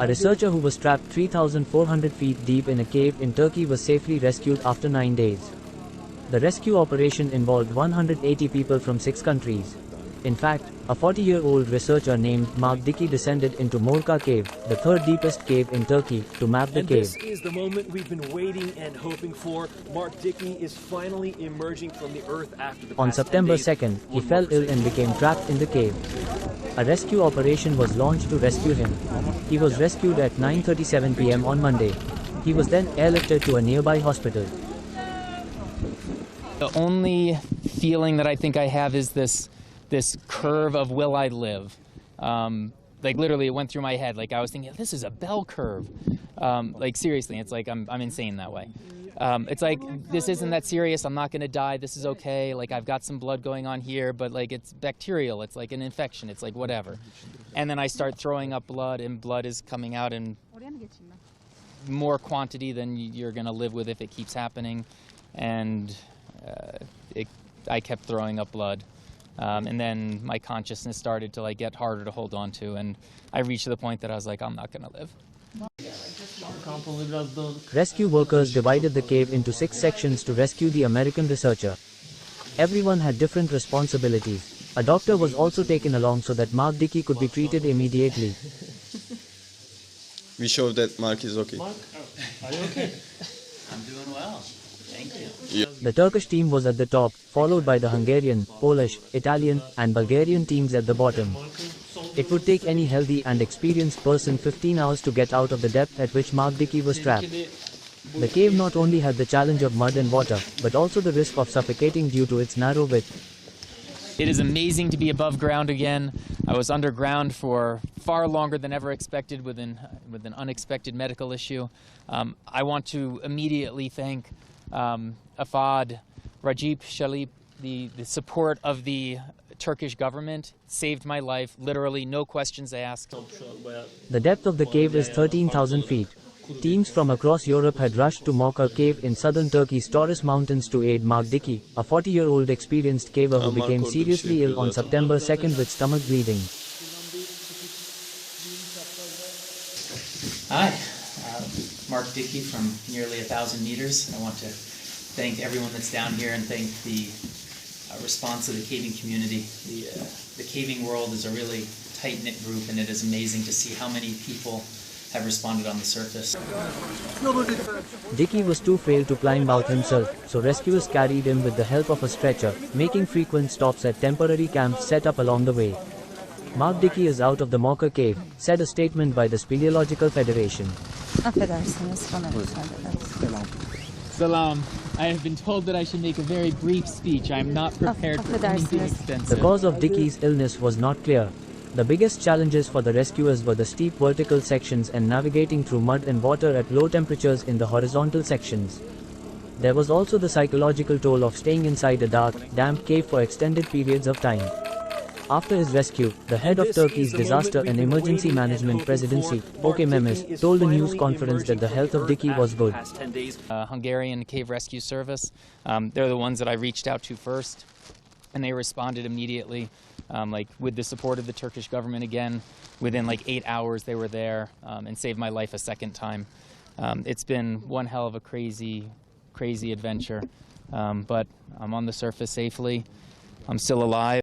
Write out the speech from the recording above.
A researcher who was trapped 3,400 feet deep in a cave in Turkey was safely rescued after 9 days. The rescue operation involved 180 people from 6 countries. In fact, a 40-year-old researcher named Mark Dickey descended into Morka Cave, the third deepest cave in Turkey, to map the cave. This is the moment we've been waiting and hoping for. Mark Dickey is finally emerging from the earth after the On past September 10 days. 2nd, he fell ill and became trapped in the cave. A rescue operation was launched to rescue him. He was rescued at 9:37 p.m. on Monday. He was then airlifted to a nearby hospital. The only feeling that I think I have is this curve of will I live. Like literally it went through my head. Like I was thinking, this is a bell curve. Like seriously, it's like I'm insane that way. It's like, this isn't that serious, I'm not gonna die, this is okay, like I've got some blood going on here, but like it's bacterial, it's like an infection, it's like whatever. And then I start throwing up blood, and blood is coming out in more quantity than you're gonna live with if it keeps happening. And I kept throwing up blood. And then my consciousness started to like get harder to hold on to, and I reached the point that I was like, I'm not gonna live. Rescue workers divided the cave into 6 sections to rescue the American researcher. Everyone had different responsibilities. A doctor was also taken along so that Mark Dickey could be treated immediately. We show that Mark is okay. Mark, are you okay? I'm doing well. Thank you. Yeah. The Turkish team was at the top, followed by the Hungarian, Polish, Italian, and Bulgarian teams at the bottom. It would take any healthy and experienced person 15 hours to get out of the depth at which Mark Dickey was trapped. The cave not only had the challenge of mud and water, but also the risk of suffocating due to its narrow width. It is amazing to be above ground again. I was underground for far longer than ever expected with an unexpected medical issue. I want to immediately thank Afad, Rajib Shalip, the support of the Turkish government saved my life, literally no questions asked. The depth of the cave is 13,000 feet. Teams from across Europe had rushed to Morka Cave in southern Turkey's Taurus Mountains to aid Mark Dickey, a 40-year-old experienced caver who became seriously ill on September 2nd with stomach bleeding. Hi, Mark Dickey from nearly 1,000 meters. I want to thank everyone that's down here and thank the response of the caving community. The caving world is a really tight-knit group, and it is amazing to see how many people have responded on the surface. Dickey was too frail to climb out himself, so rescuers carried him with the help of a stretcher, making frequent stops at temporary camps set up along the way. Mark Dickey is out of the Morka Cave, said a statement by the Speleological Federation. Salam. I have been told that I should make a very brief speech. I am not prepared for anything extensive. The cause of Dickey's illness was not clear. The biggest challenges for the rescuers were the steep vertical sections and navigating through mud and water at low temperatures in the horizontal sections. There was also the psychological toll of staying inside a dark, damp cave for extended periods of time. After his rescue, the head of Turkey's Disaster and Emergency Management Presidency, Oke Mehmet, told a news conference that the health of Dickey was good. Hungarian Cave Rescue Service, they're the ones that I reached out to first, and they responded immediately, like with the support of the Turkish government again. Within like 8 hours they were there and saved my life a second time. It's been one hell of a crazy adventure, but I'm on the surface safely. I'm still alive.